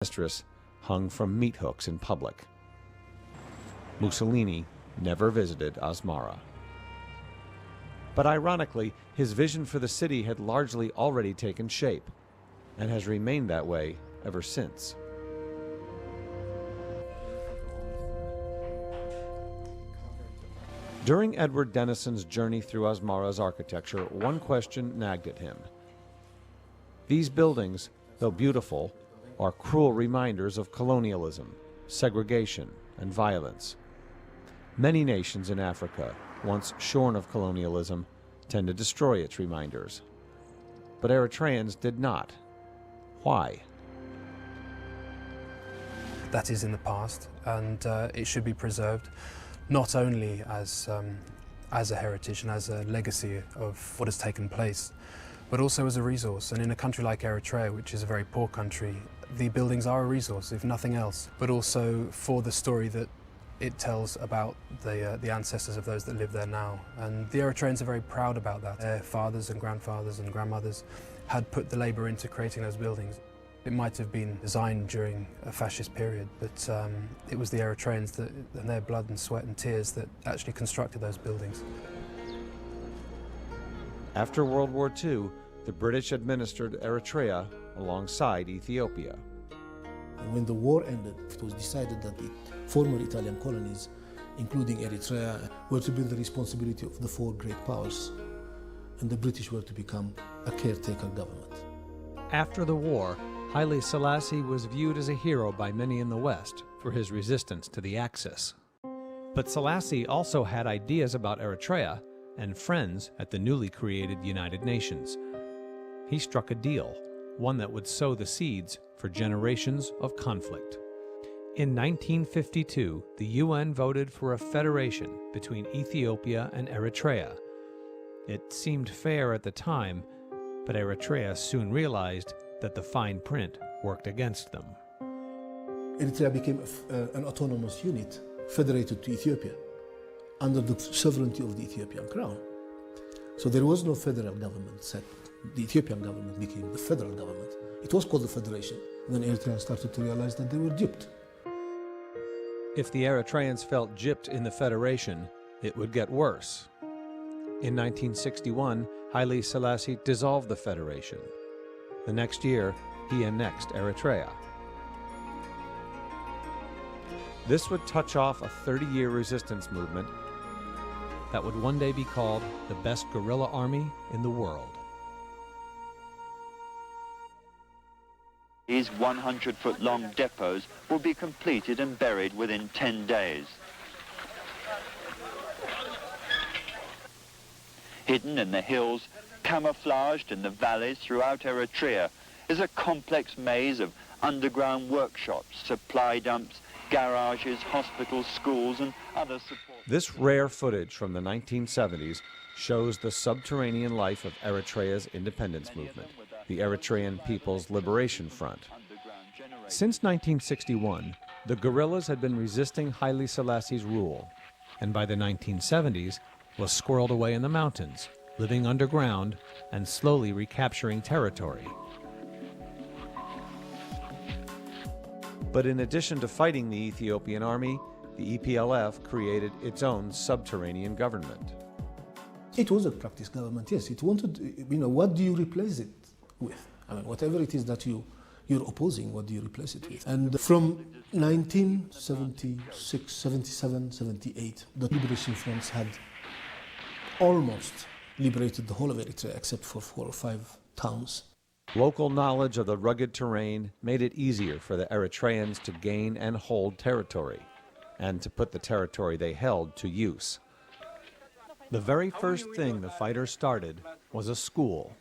mistress hung from meat hooks in public. Mussolini never visited Asmara. But ironically, his vision for the city had largely already taken shape and has remained that way ever since. During Edward Denison's journey through Asmara's architecture, one question nagged at him. These buildings, though beautiful, are cruel reminders of colonialism, segregation, and violence. Many nations in Africa, once shorn of colonialism, tend to destroy its reminders. But Eritreans did not. Why? That is in the past, and it should be preserved, not only as a heritage and as a legacy of what has taken place, but also as a resource. And in a country like Eritrea, which is a very poor country, the buildings are a resource, if nothing else, but also for the story that it tells about the ancestors of those that live there now. And the Eritreans are very proud about that. Their fathers and grandfathers and grandmothers had put the labour into creating those buildings. It might have been designed during a fascist period, but it was the Eritreans and their blood and sweat and tears that actually constructed those buildings. After World War II, the British administered Eritrea alongside Ethiopia. When the war ended, it was decided that the former Italian colonies, including Eritrea, were to be the responsibility of the four great powers, and the British were to become a caretaker government. After the war, Haile Selassie was viewed as a hero by many in the West for his resistance to the Axis. But Selassie also had ideas about Eritrea and friends at the newly created United Nations. He struck a deal, one that would sow the seeds for generations of conflict. In 1952, the UN voted for a federation between Ethiopia and Eritrea. It seemed fair at the time, but Eritrea soon realized that the fine print worked against them. Eritrea became an autonomous unit, federated to Ethiopia, under the sovereignty of the Ethiopian crown. So there was no federal government set. The Ethiopian government became the federal government. It was called the federation. And then Eritreans started to realize that they were duped. If the Eritreans felt gypped in the federation, it would get worse. In 1961, Haile Selassie dissolved the federation. The next year, he annexed Eritrea. This would touch off a 30-year resistance movement that would one day be called the best guerrilla army in the world. These 100-foot-long depots will be completed and buried within 10 days. Hidden in the hills, camouflaged in the valleys throughout Eritrea, is a complex maze of underground workshops, supply dumps, garages, hospitals, schools, and other support. This rare footage from the 1970s shows the subterranean life of Eritrea's independence movement, the Eritrean People's Liberation Front. Since 1961, the guerrillas had been resisting Haile Selassie's rule, and by the 1970s was squirreled away in the mountains, living underground and slowly recapturing territory. But in addition to fighting the Ethiopian army, the EPLF created its own subterranean government. It was a practice government, yes. It wanted, what do you replace it with? I mean, whatever it is that you're opposing, what do you replace it with? And from 1976, 77, 78, the liberation fronts had almost liberated the whole of Eritrea except for 4 or 5 towns. Local knowledge of the rugged terrain made it easier for the Eritreans to gain and hold territory, and to put the territory they held to use. The very first thing the fighters started was a school.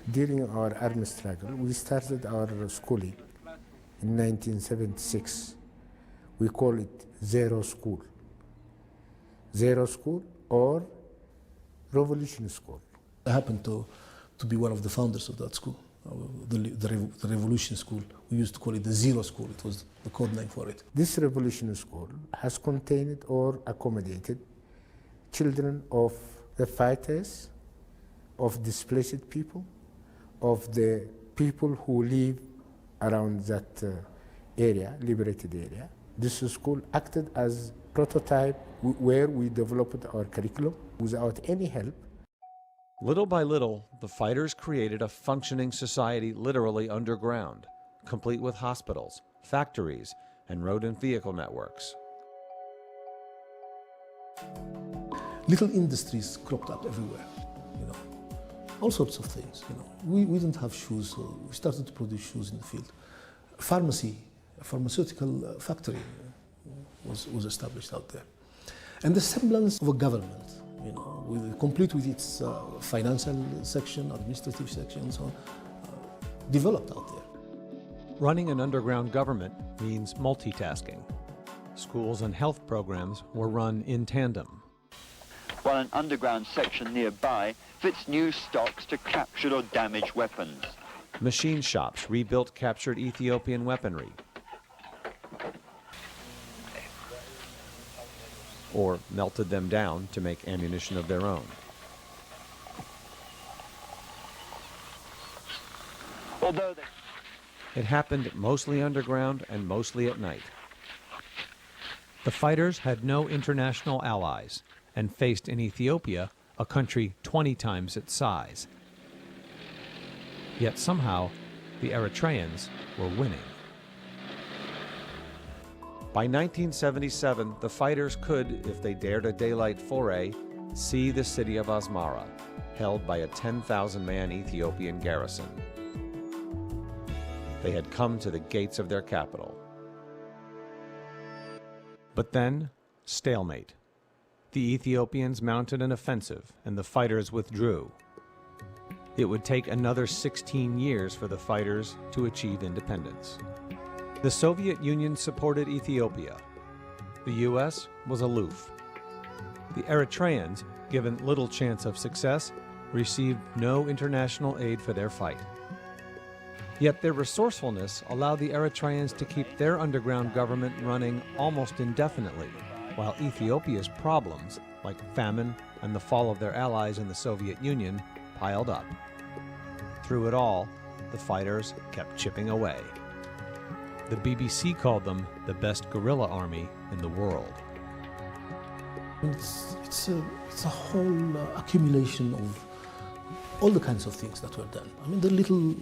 During our army struggle, we started our schooling in 1976. We call it Zero School. Zero School or Revolution School. I happened to be one of the founders of that school, the Revolution School. We used to call it the Zero School. It was the code name for it. This Revolution School has contained or accommodated children of the fighters, of displaced people, of the people who live around that area, liberated area. This school acted as prototype where we developed our curriculum without any help. Little by little, the fighters created a functioning society literally underground, complete with hospitals, factories, and road and vehicle networks. Little industries cropped up everywhere, all sorts of things. We didn't have shoes, so we started to produce shoes in the field. Pharmacy, a pharmaceutical factory was established out there. And the semblance of a government, complete with its financial section, administrative section, and so on, developed out there. Running an underground government means multitasking. Schools and health programs were run in tandem, while an underground section nearby fits new stocks to captured or damaged weapons. Machine shops rebuilt captured Ethiopian weaponry, or melted them down to make ammunition of their own. It happened mostly underground and mostly at night. the fighters had no international allies and faced in Ethiopia a country 20 times its size. Yet somehow, the Eritreans were winning. By 1977, the fighters could, if they dared a daylight foray, see the city of Asmara, held by a 10,000-man Ethiopian garrison. They had come to the gates of their capital. But then, stalemate. The Ethiopians mounted an offensive, and the fighters withdrew. It would take another 16 years for the fighters to achieve independence. The Soviet Union supported Ethiopia. The U.S. was aloof. The Eritreans, given little chance of success, received no international aid for their fight. Yet their resourcefulness allowed the Eritreans to keep their underground government running almost indefinitely, while Ethiopia's problems, like famine and the fall of their allies in the Soviet Union, piled up. Through it all, the fighters kept chipping away. The BBC called them the best guerrilla army in the world. It's a whole accumulation of all the kinds of things that were done. I mean, the little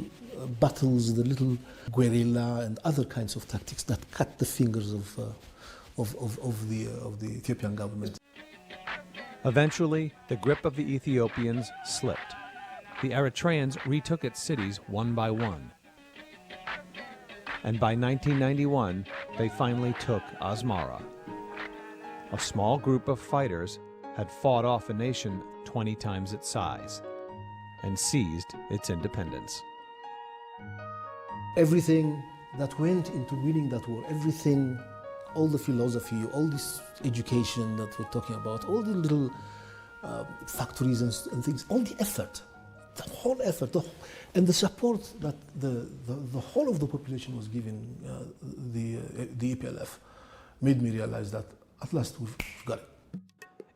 battles, the little guerrilla and other kinds of tactics that cut the fingers of the Ethiopian government. Eventually, the grip of the Ethiopians slipped. The Eritreans retook its cities one by one. And by 1991, they finally took Asmara. A small group of fighters had fought off a nation 20 times its size and seized its independence. Everything that went into winning that war, everything, all the philosophy, all this education that we're talking about, all the little factories and things, all the effort, the whole effort, and the support that the whole of the population was giving the EPLF made me realize that at last we've got it.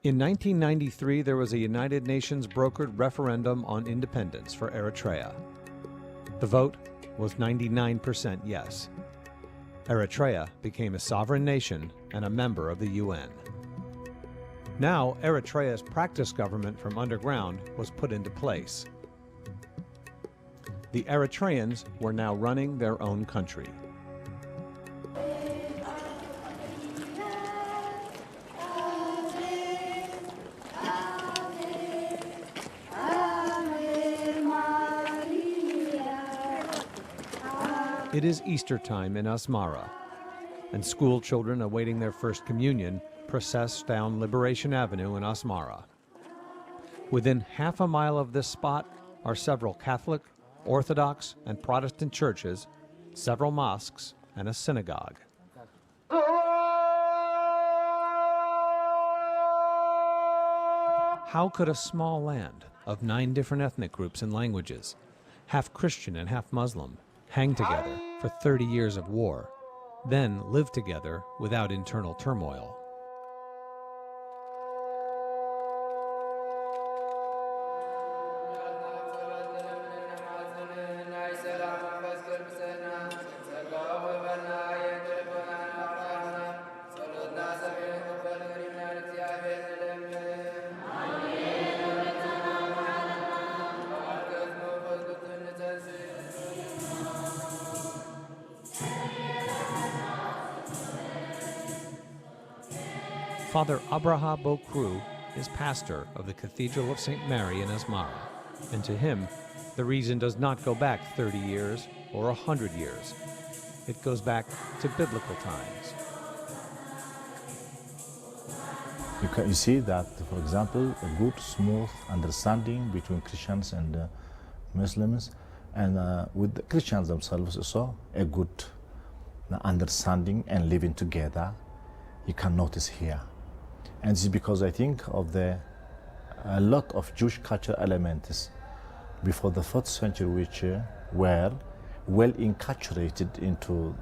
In 1993, there was a United Nations brokered referendum on independence for Eritrea. The vote was 99% yes. Eritrea became a sovereign nation and a member of the UN. Now, Eritrea's practice government from underground was put into place. The Eritreans were now running their own country. It is Easter time in Asmara, and school children awaiting their first communion process down Liberation Avenue in Asmara. Within half a mile of this spot are several Catholic, Orthodox, and Protestant churches, several mosques, and a synagogue. How could a small land of 9 different ethnic groups and languages, half Christian and half Muslim, hang together for 30 years of war, then live together without internal turmoil? Father Abraha Bokru is pastor of the Cathedral of St. Mary in Asmara, and to him, the reason does not go back 30 years or 100 years. It goes back to biblical times. You see that, for example, a good, smooth understanding between Christians and Muslims, and with the Christians themselves also, a good understanding and living together, you can notice here. And this is because I think of a lot of Jewish cultural elements before the 4th century which were well inculturated into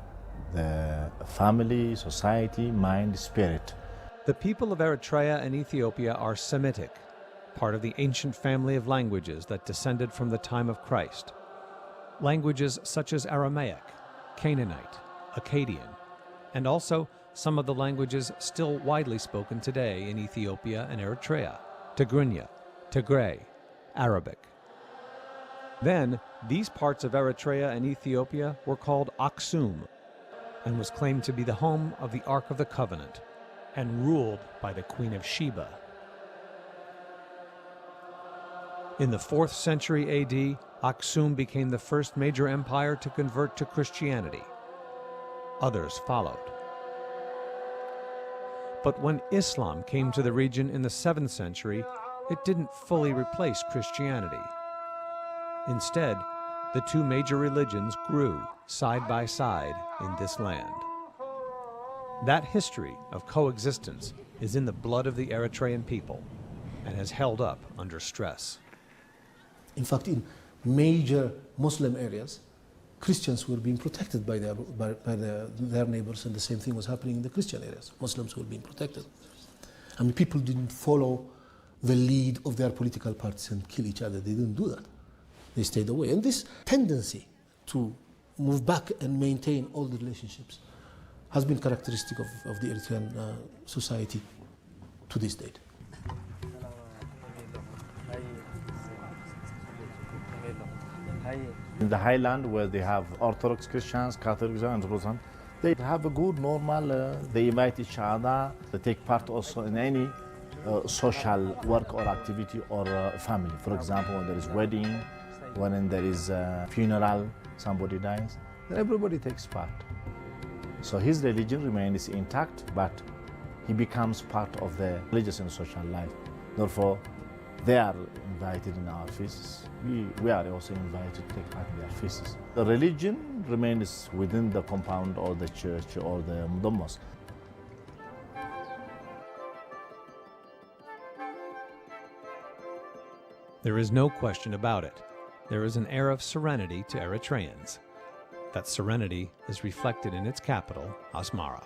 the family, society, mind, spirit. The people of Eritrea and Ethiopia are Semitic, part of the ancient family of languages that descended from the time of Christ. Languages such as Aramaic, Canaanite, Akkadian, and also some of the languages still widely spoken today in Ethiopia and Eritrea, Tigrinya, Tigray, Arabic. Then, these parts of Eritrea and Ethiopia were called Aksum, and was claimed to be the home of the Ark of the Covenant, and ruled by the Queen of Sheba. In the 4th century AD, Aksum became the first major empire to convert to Christianity. Others followed. But when Islam came to the region in the 7th century, it didn't fully replace Christianity. Instead, the two major religions grew side by side in this land. That history of coexistence is in the blood of the Eritrean people and has held up under stress. In fact, in major Muslim areas, Christians were being protected by their neighbors, and the same thing was happening in the Christian areas. Muslims were being protected. I mean, people didn't follow the lead of their political parties and kill each other. They didn't do that. They stayed away. And this tendency to move back and maintain all the relationships has been characteristic of the Eritrean society to this date. In the highland, where they have Orthodox Christians, Catholics, and Protestants, they have a good, normal, they invite each other, they take part also in any social work or activity or family. For example, when there is wedding, when there is a funeral, somebody dies, then everybody takes part. So his religion remains intact, but he becomes part of the religious and social life. Therefore, they are invited in our feasts. We are also invited to take part in their feasts. The religion remains within the compound or the church or the mosque. There is no question about it. There is an air of serenity to Eritreans. That serenity is reflected in its capital, Asmara.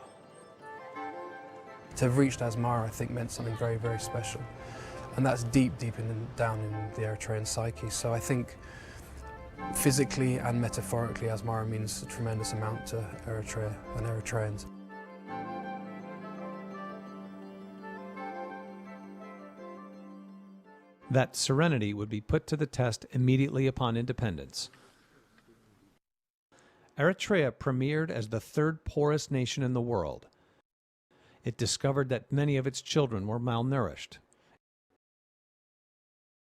To have reached Asmara, I think, meant something very, very special. And that's deep down in the Eritrean psyche. So I think physically and metaphorically, Asmara means a tremendous amount to Eritrea and Eritreans. That serenity would be put to the test immediately upon independence. Eritrea premiered as the 3rd poorest nation in the world. It discovered that many of its children were malnourished